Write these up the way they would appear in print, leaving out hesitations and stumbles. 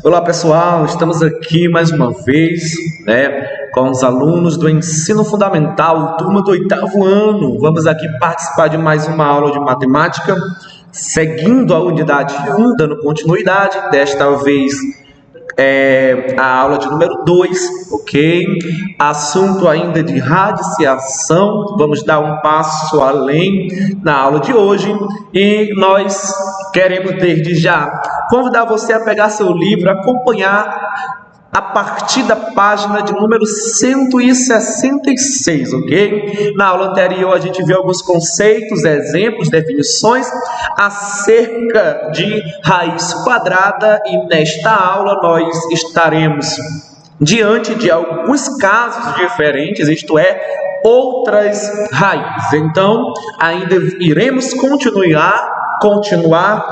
Olá pessoal, estamos aqui mais uma vez, com os alunos do ensino fundamental, turma do 8º ano. Vamos aqui participar de mais uma aula de matemática, seguindo a unidade 1, dando continuidade, desta vez a aula de número 2, ok? Assunto ainda de radiciação, vamos dar um passo além na aula de hoje e nós queremos desde já convidar você a pegar seu livro, acompanhar a partir da página de número 166, ok? Na aula anterior a gente viu alguns conceitos, exemplos, definições acerca de raiz quadrada e nesta aula nós estaremos diante de alguns casos diferentes, isto é, outras raízes. Então, ainda iremos continuar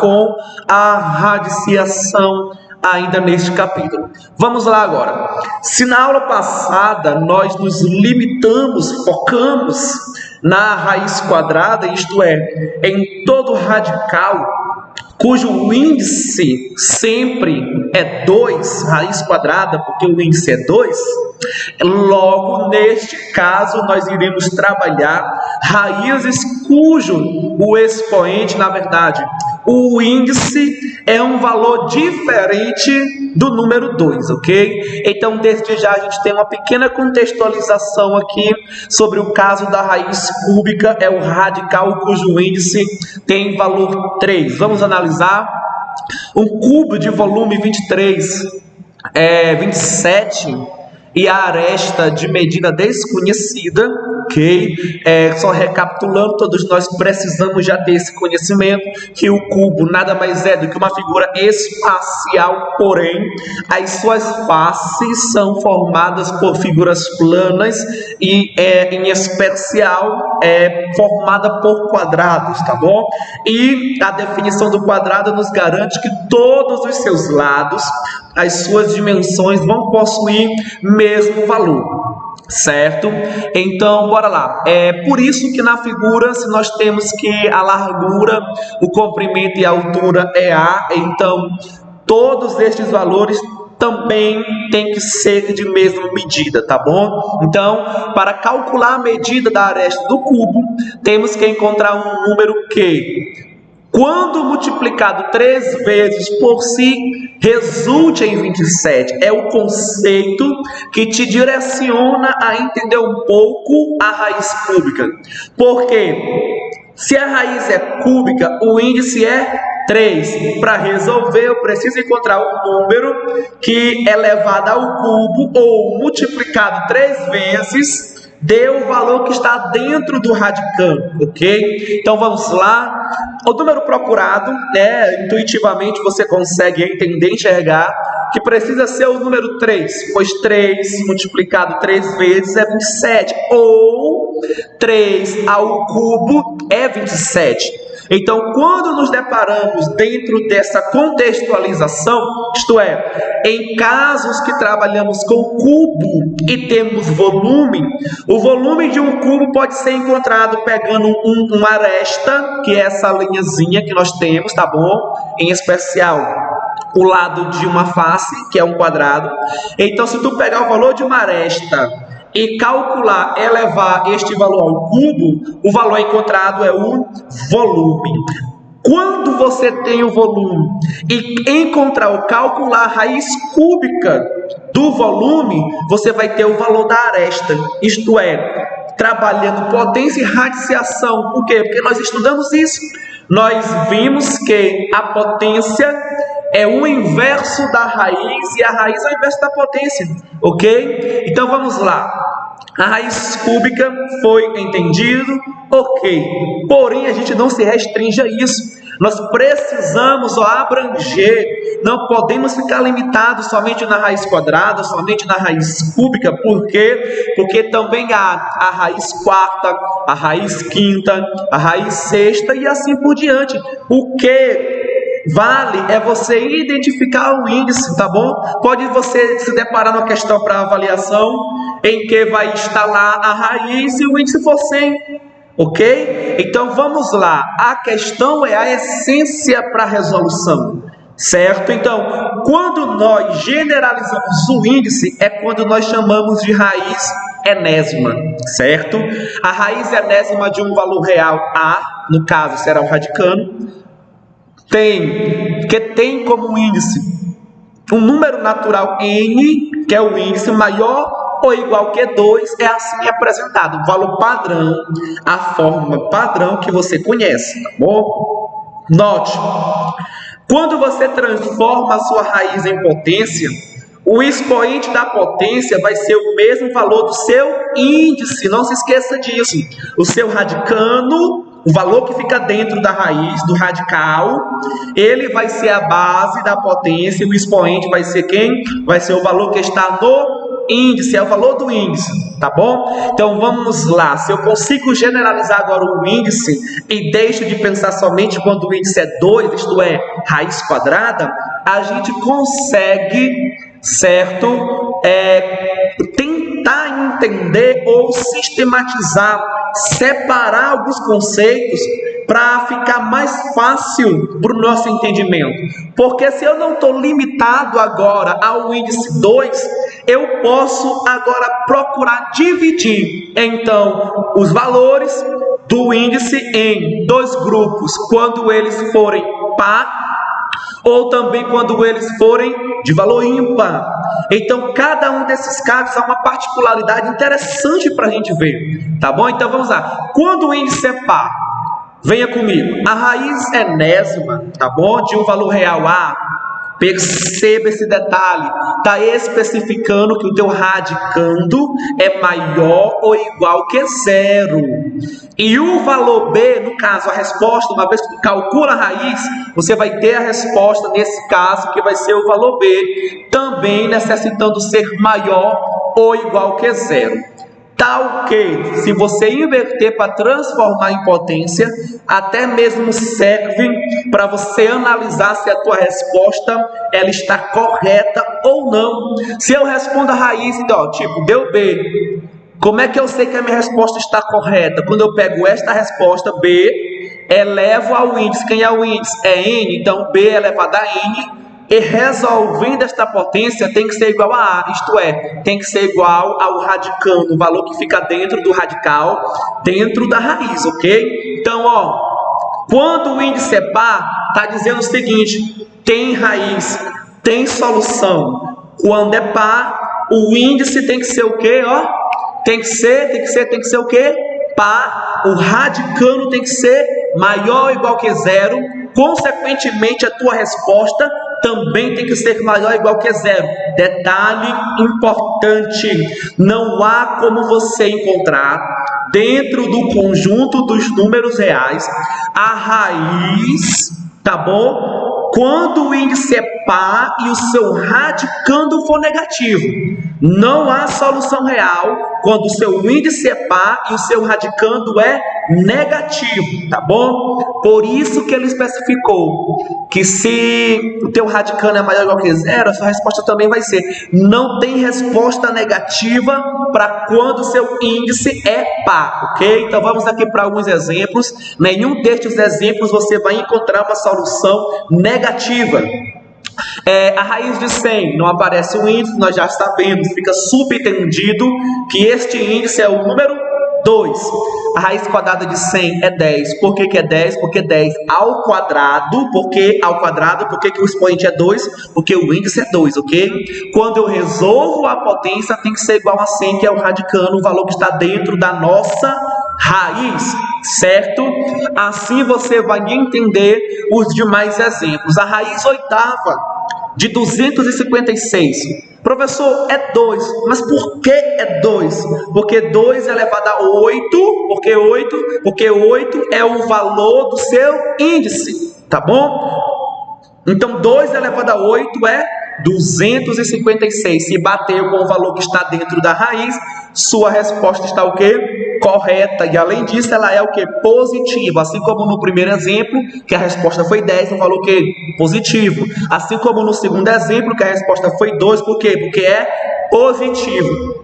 com a radiciação ainda neste capítulo. Vamos lá agora. Se na aula passada nós nos limitamos, focamos na raiz quadrada, isto é, em todo radical cujo índice sempre é 2, raiz quadrada, porque o índice é 2, logo, neste caso, nós iremos trabalhar raízes cujo o expoente, na verdade, o índice é um valor diferente do número 2, ok? Então, desde já, a gente tem uma pequena contextualização aqui sobre o caso da raiz cúbica, é o radical cujo índice tem valor 3. Vamos analisar. Um cubo de volume 23 é 27 e a aresta de medida desconhecida, ok? Só recapitulando, todos nós precisamos já ter esse conhecimento, que o cubo nada mais é do que uma figura espacial, porém, as suas faces são formadas por figuras planas e, em especial, formada por quadrados, tá bom? E a definição do quadrado nos garante que todos os seus lados, as suas dimensões vão possuir mesmo valor, certo? Então, bora lá. É por isso que na figura, se nós temos que a largura, o comprimento e a altura é A, então todos estes valores também tem que ser de mesma medida, tá bom? Então, para calcular a medida da aresta do cubo, temos que encontrar um número que, quando multiplicado 3 vezes por si, resulte em 27. É o conceito que te direciona a entender um pouco a raiz cúbica. Porque se a raiz é cúbica, o índice é 3. Para resolver, eu preciso encontrar um número que é elevado ao cubo ou multiplicado 3 vezes dê o valor que está dentro do radicando, ok? Então vamos lá. O número procurado, intuitivamente você consegue entender, enxergar que precisa ser o número 3, pois 3 multiplicado 3 vezes é 27, ou 3 ao cubo é 27. Então, quando nos deparamos dentro dessa contextualização, isto é, em casos que trabalhamos com cubo e temos volume, o volume de um cubo pode ser encontrado pegando uma aresta, que é essa linhazinha que nós temos, tá bom? Em especial, o lado de uma face, que é um quadrado. Então, se tu pegar o valor de uma aresta e calcular, elevar este valor ao cubo, o valor encontrado é o volume. Quando você tem o volume e encontrar ou calcular a raiz cúbica do volume, você vai ter o valor da aresta, isto é, trabalhando potência e radiciação. Por quê? Porque nós estudamos isso. Nós vimos que a potência é o inverso da raiz e a raiz é o inverso da potência, ok? Então vamos lá. A raiz cúbica foi entendido, ok. Porém, a gente não se restringe a isso. Nós precisamos abranger, não podemos ficar limitados somente na raiz quadrada, somente na raiz cúbica. Por quê? Porque também há a raiz quarta, a raiz quinta, a raiz sexta e assim por diante. O que vale é você identificar o índice, tá bom? Pode você se deparar numa questão para avaliação em que vai estar lá a raiz e o índice for 100, ok? Então vamos lá. A questão é a essência para a resolução. certo? Então, quando nós generalizamos o índice, é quando nós chamamos de raiz enésima, certo? A raiz enésima de um valor real A, no caso será o radicano, tem como índice um número natural n, que é o índice maior ou igual que 2, é assim apresentado, o valor padrão, a forma padrão que você conhece, tá bom? Note, quando você transforma a sua raiz em potência, o expoente da potência vai ser o mesmo valor do seu índice, não se esqueça disso. O seu radicano, o valor que fica dentro da raiz, do radical, ele vai ser a base da potência, e o expoente vai ser quem? Vai ser o valor que está no índice, é o valor do índice, tá bom? Então vamos lá, se eu consigo generalizar agora o índice e deixo de pensar somente quando o índice é 2, isto é, raiz quadrada, a gente consegue, certo, tentar entender ou sistematizar, separar alguns conceitos para ficar mais fácil para o nosso entendimento. Porque se eu não estou limitado agora ao índice 2, eu posso agora procurar dividir, então, os valores do índice em dois grupos, quando eles forem par, ou também quando eles forem de valor ímpar. Então, cada um desses casos há uma particularidade interessante para a gente ver, tá bom? Então, vamos lá. Quando o índice é par, venha comigo, a raiz enésima, tá bom? De um valor real A, perceba esse detalhe, está especificando que o teu radicando é maior ou igual que 0. E o valor B, no caso, a resposta, uma vez que tu calcula a raiz, você vai ter a resposta nesse caso, que vai ser o valor B, também necessitando ser maior ou igual que 0. Tal que, se você inverter para transformar em potência, até mesmo serve para você analisar se a tua resposta ela está correta ou não. Se eu respondo a raiz, então, tipo, deu B. Como é que eu sei que a minha resposta está correta? Quando eu pego esta resposta, B, elevo ao índice. Quem é o índice? É N, então B elevado a N. E resolvendo esta potência tem que ser igual a A, isto é, tem que ser igual ao radicando, o valor que fica dentro do radical, dentro da raiz, ok? Então, ó, quando o índice é par, está dizendo o seguinte, tem raiz, tem solução. Quando é par, o índice tem que ser o quê, ó? Tem que ser o quê? Par. O radicando tem que ser maior ou igual que 0. Consequentemente, a tua resposta também tem que ser maior ou igual que 0. Detalhe importante, não há como você encontrar dentro do conjunto dos números reais a raiz, tá bom? Quando o índice é par e o seu radicando for negativo. Não há solução real quando o seu índice é par e o seu radicando é negativo, tá bom? Por isso que ele especificou que se o teu radicando é maior ou igual que 0, a sua resposta também vai ser. Não tem resposta negativa para quando o seu índice é par, ok? Então vamos aqui para alguns exemplos. Nenhum destes exemplos você vai encontrar uma solução negativa. A raiz de 100 não aparece o índice, nós já sabemos, fica subentendido que este índice é o número 2. A raiz quadrada de 100 é 10. Por que é 10? Porque 10 ao quadrado. Por que ao quadrado? Por que o expoente é 2? Porque o índice é 2, ok? Quando eu resolvo a potência, tem que ser igual a 100, que é o radicando, o valor que está dentro da nossa raiz, certo? Assim você vai entender os demais exemplos. A raiz oitava de 256. Professor, é 2. Mas por que é 2? Porque 2 elevado a 8. Porque 8 é o valor do seu índice. Tá bom? Então 2 elevado a 8 é 256. Se bateu com o valor que está dentro da raiz, sua resposta está o quê? Correta. E além disso, ela é o quê? Positiva. Assim como no primeiro exemplo, que a resposta foi 10, um valor que positivo. Assim como no segundo exemplo, que a resposta foi 2, por quê? Porque é positivo.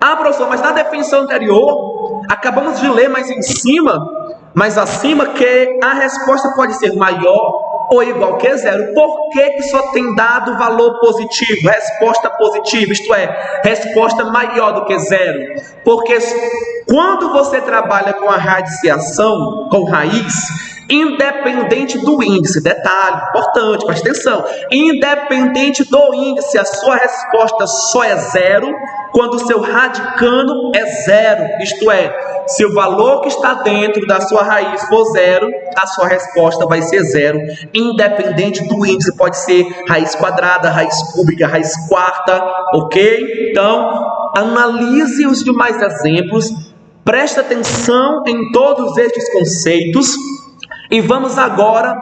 Ah, professor, mas na definição anterior, acabamos de ler mais acima, que a resposta pode ser maior ou igual que zero. Por que que só tem dado valor positivo, resposta positiva, isto é, resposta maior do que zero? Porque quando você trabalha com a radiciação, com raiz, independente do índice, detalhe importante, presta atenção, independente do índice, a sua resposta só é zero quando o seu radicano é zero, isto é, se o valor que está dentro da sua raiz for zero, a sua resposta vai ser zero, independente do índice, pode ser raiz quadrada, raiz cúbica, raiz quarta, ok? Então, analise os demais exemplos, preste atenção em todos estes conceitos, e vamos agora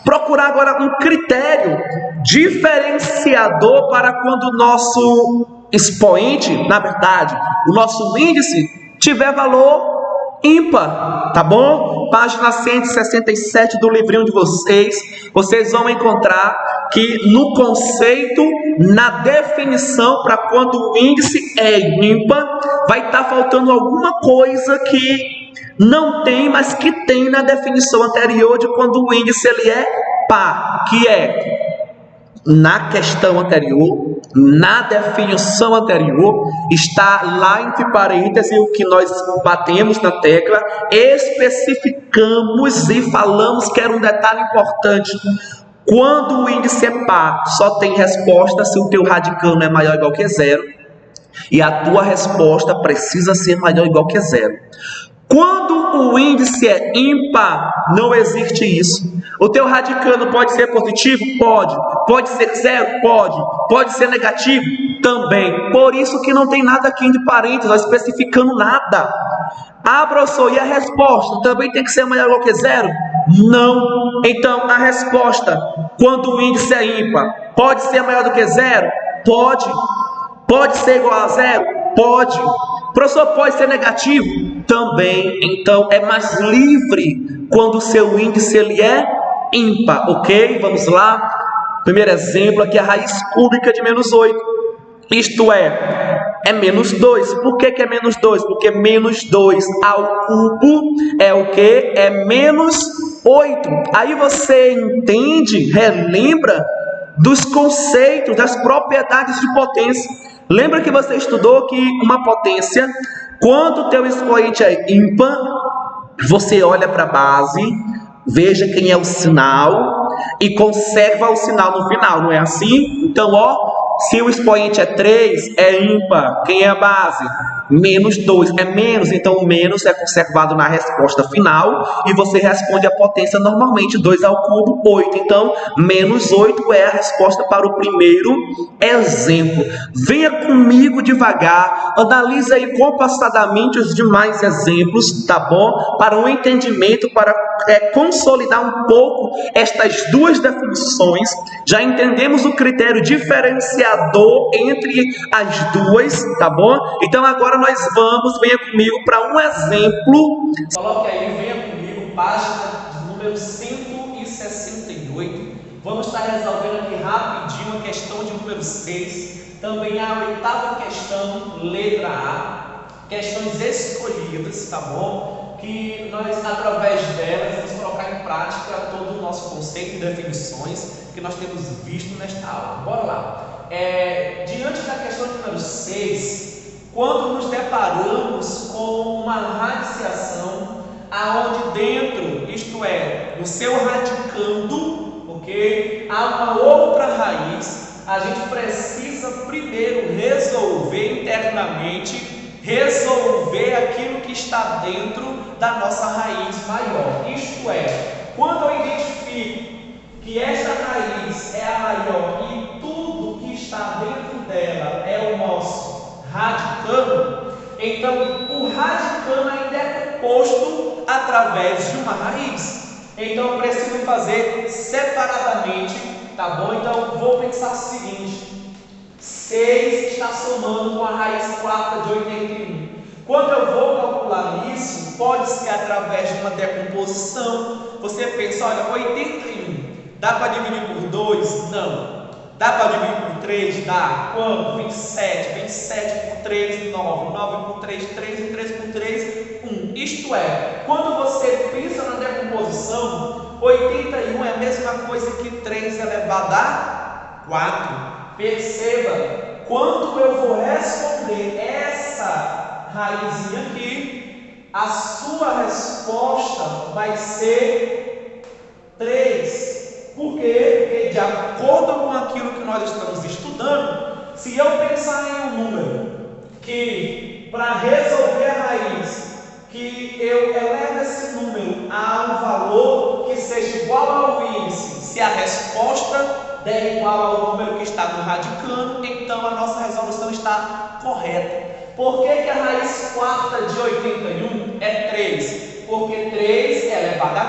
procurar um critério diferenciador para quando o nosso expoente, na verdade, o nosso índice, tiver valor ímpar, tá bom? Página 167 do livrinho de vocês, vocês vão encontrar que no conceito, na definição, para quando o índice é ímpar, vai estar faltando alguma coisa que não tem, mas que tem na definição anterior de quando o índice ele é par, que é na questão anterior, na definição anterior, está lá entre parênteses o que nós batemos na tecla, especificamos e falamos que era um detalhe importante. Quando o índice é par, só tem resposta se o teu radicano é maior ou igual que zero, e a tua resposta precisa ser maior ou igual que zero. Quando o índice é ímpar, não existe isso. O teu radicano pode ser positivo? Pode. Pode ser zero? Pode. Pode ser negativo? Também. Por isso que não tem nada aqui de parênteses, não especificando nada. Ah, professor, e a resposta? Também tem que ser maior ou igual que zero? Não. Então, a resposta, quando o índice é ímpar, pode ser maior do que zero? Pode. Pode ser igual a zero? Pode. Professor, pode ser negativo? Também. Então, é mais livre quando o seu índice ele é ímpar, ok? Vamos lá. Primeiro exemplo aqui, a raiz cúbica de menos 8. Isto é menos 2. Por que é menos 2? Porque menos 2 ao cubo é o que? É menos 8. Aí você entende, relembra dos conceitos, das propriedades de potência. Lembra que você estudou que uma potência, quando o teu expoente é ímpar, você olha para a base, veja quem é o sinal e conserva o sinal no final, não é assim? Então, se o expoente é 3, é ímpar. Quem é a base? Menos 2 é menos, então o menos é conservado na resposta final e você responde a potência normalmente, 2 ao cubo, 8. Então, menos 8 é a resposta para o primeiro exemplo. Venha comigo devagar, analise aí compassadamente os demais exemplos, tá bom? Para um entendimento, para consolidar um pouco estas duas definições. Já entendemos o critério diferenciador entre as duas, tá bom? Então agora venha comigo para um exemplo. Coloque aí, venha comigo, página número 168. Vamos estar resolvendo aqui rapidinho a questão de número 6. Também a oitava questão, letra A. Questões escolhidas, tá bom? Que nós, através delas, vamos colocar em prática todo o nosso conceito e definições que nós temos visto nesta aula. Bora lá. Diante da questão de número 6, quando nos deparamos com uma radiciação, aonde dentro, isto é, no seu radicando, ok, há uma outra raiz, a gente precisa primeiro resolver internamente, resolver aquilo que está dentro da nossa raiz maior. Isto é, quando eu identifico que esta raiz é a maior e tudo que está dentro dela é o nosso radicano, então o radicano ainda é composto através de uma raiz. Então eu preciso fazer separadamente, tá bom? Então vou pensar o seguinte: 6 está somando com a raiz 4 de 81. Quando eu vou calcular isso, pode ser através de uma decomposição. Você pensa, olha, 81 dá para dividir por 2? Não. Dá para dividir por 3? Dá. Quanto? 27. 27 por 3, 9. 9 por 3, 3. E 3 por 3, 1. Isto é, quando você pensa na decomposição, 81 é a mesma coisa que 3 elevado a 4. Perceba, quando eu vou responder essa raizinha aqui, a sua resposta vai ser 3. Por quê? Porque de acordo com aquilo que nós estamos estudando, se eu pensar em um número que, para resolver a raiz, que eu elevo esse número a um valor que seja igual ao índice, se a resposta der igual ao número que está no radicando, então a nossa resolução está correta. Por que a raiz quarta de 81 é 3? Porque 3 é elevado a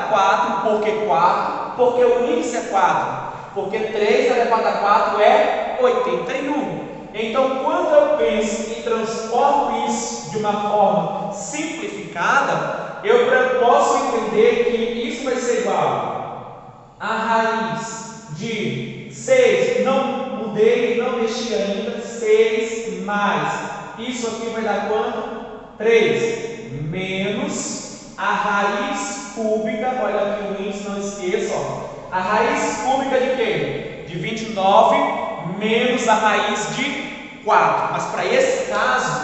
4, porque 4, porque o índice é 4, porque 3 elevado a 4 é 81. Então, quando eu penso e transformo isso de uma forma simplificada, eu posso entender que isso vai ser igual a raiz de 6, não mudei, não mexi ainda, 6 mais, isso aqui vai dar quanto? 3, menos a raiz cúbica, olha aqui o índice, não esqueça, ó. A raiz cúbica de quê? De 29 menos a raiz de 4. Mas para esse caso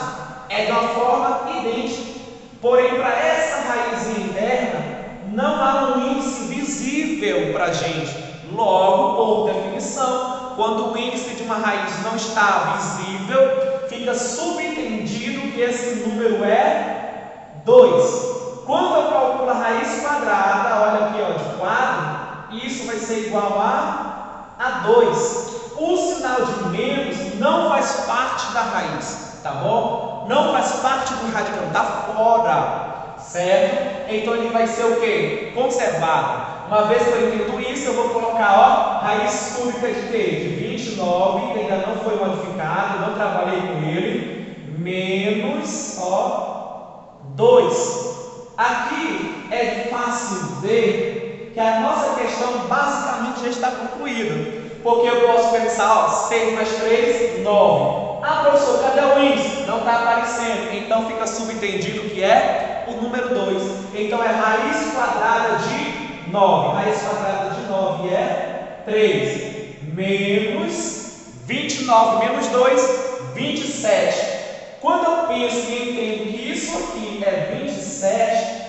é de uma forma idêntica. Porém, para essa raiz interna não há um índice visível para a gente. Logo, por definição, quando o índice de uma raiz não está visível, fica subentendido que esse número é 2. Quando eu calculo a raiz quadrada, olha aqui, ó, de 4, isso vai ser igual a 2. O sinal de menos não faz parte da raiz, tá bom? Não faz parte do radicando, está fora, certo? Então ele vai ser o quê? Conservado. Uma vez que eu entendo isso, eu vou colocar, ó, raiz cúbica de quê? De 29, que ainda não foi modificado, não trabalhei com ele, menos, ó, 2. Aqui é fácil ver que a nossa questão basicamente já está concluída. Porque eu posso pensar, ó, 6 mais 3, 9. Ah, professor, cadê o índice? Não está aparecendo. Então fica subentendido que é o número 2. Então é raiz quadrada de 9. Raiz quadrada de 9 é 3. Menos 29 menos 2, 27. Quando eu penso e entendo que isso aqui é 27,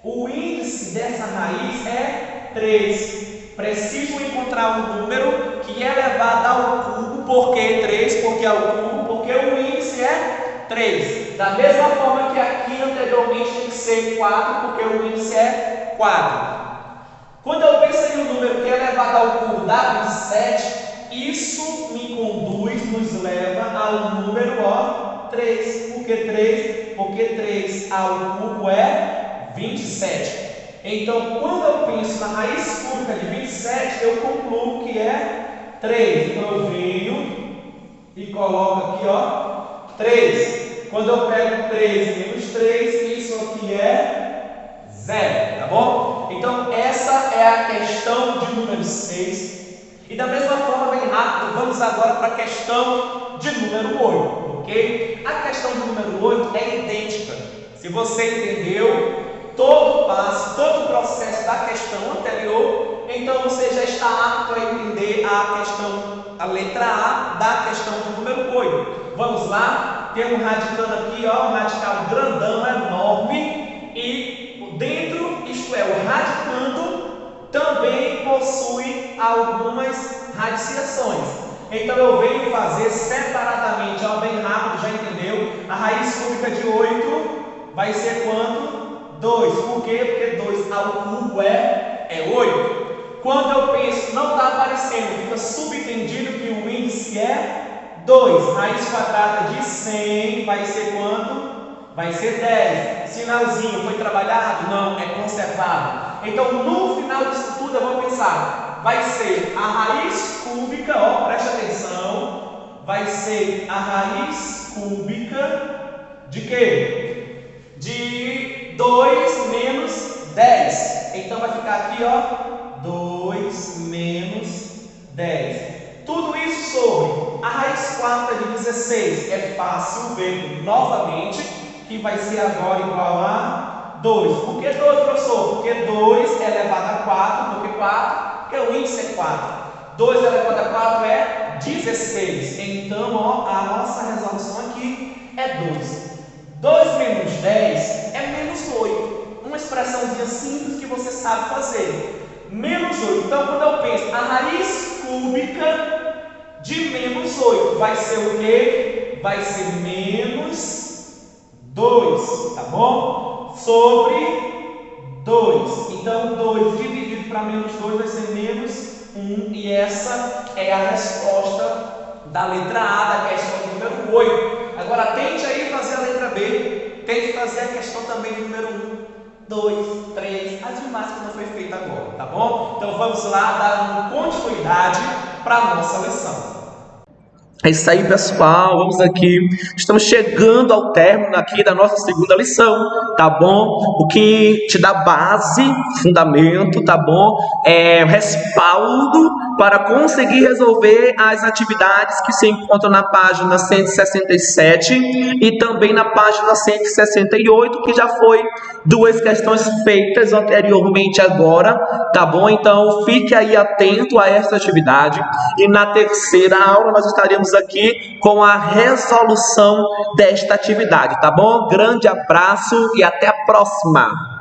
o índice dessa raiz é 3. Preciso encontrar um número que é elevado ao cubo. Por que 3? Porque é o cubo, porque o índice é 3. Da mesma forma que aqui anteriormente tem que ser 4, porque o índice é 4. Quando eu penso em um número que é elevado ao cubo da 27, isso me conduz, nos leva ao número, ó, 3. Por que 3? Porque 3 ao cubo é 27. Então, quando eu penso na raiz cúbica de 27, eu concluo que é 3. Então, eu venho e coloco aqui, ó, 3. Quando eu pego 3 menos 3, isso aqui é 0, tá bom? Então, essa é a questão de número 6. E da mesma forma, bem rápido, vamos agora para a questão de número 8, ok? A questão de número 8 é idêntica. Se você entendeu todo o passo, todo o processo da questão anterior, então você já está apto a entender a questão, a letra A da questão do número 8. Vamos lá? Tem um radicando aqui, ó, um radical grandão, enorme, e dentro, isto é, o radicando também possui algumas radiciações. Então eu venho fazer separadamente, ó, bem rápido, já entendeu? A raiz cúbica de 8 vai ser quanto? 2. Por quê? Porque 2 ao cubo é 8. Quando eu penso, não está aparecendo, fica subentendido que o índice é 2. Raiz quadrada de 100 vai ser quanto? Vai ser 10. Sinalzinho foi trabalhado? Não, é conservado. Então, no final disso tudo, eu vou pensar, vai ser a raiz cúbica, ó, preste atenção, vai ser a raiz cúbica de quê? De 2 menos 10. Então vai ficar aqui, ó, 2 menos 10. Tudo isso sobre a raiz quarta de 16. É fácil ver novamente que vai ser agora igual a 2. Por que 2, professor? Porque 2 elevado a 4, porque 4, porque o índice é 4. 2 elevado a 4 é 16. Então, ó, a nossa resolução aqui é 2. 2 menos 10 é menos 8. Uma expressãozinha simples que você sabe fazer. Menos 8. Então, quando eu penso a raiz cúbica de menos 8, vai ser o quê? Vai ser menos 2, tá bom? Sobre 2. Então, 2 dividido para menos 2 vai ser menos 1. E essa é a resposta da letra A, da questão de número 8. Agora, tente aí fazer a letra B. Tente fazer a questão também de número 1, 2, 3, as demais que não foi feita agora, tá bom? Então, vamos lá dar continuidade para a nossa lição. É isso aí, pessoal, vamos aqui, estamos chegando ao término aqui da nossa segunda lição, tá bom? O que te dá base, fundamento, tá bom? Respaldo para conseguir resolver as atividades que se encontram na página 167 e também na página 168, que já foi duas questões feitas anteriormente agora, tá bom? Então, fique aí atento a essa atividade e na terceira aula nós estaremos aqui com a resolução desta atividade, tá bom? Grande abraço e até a próxima!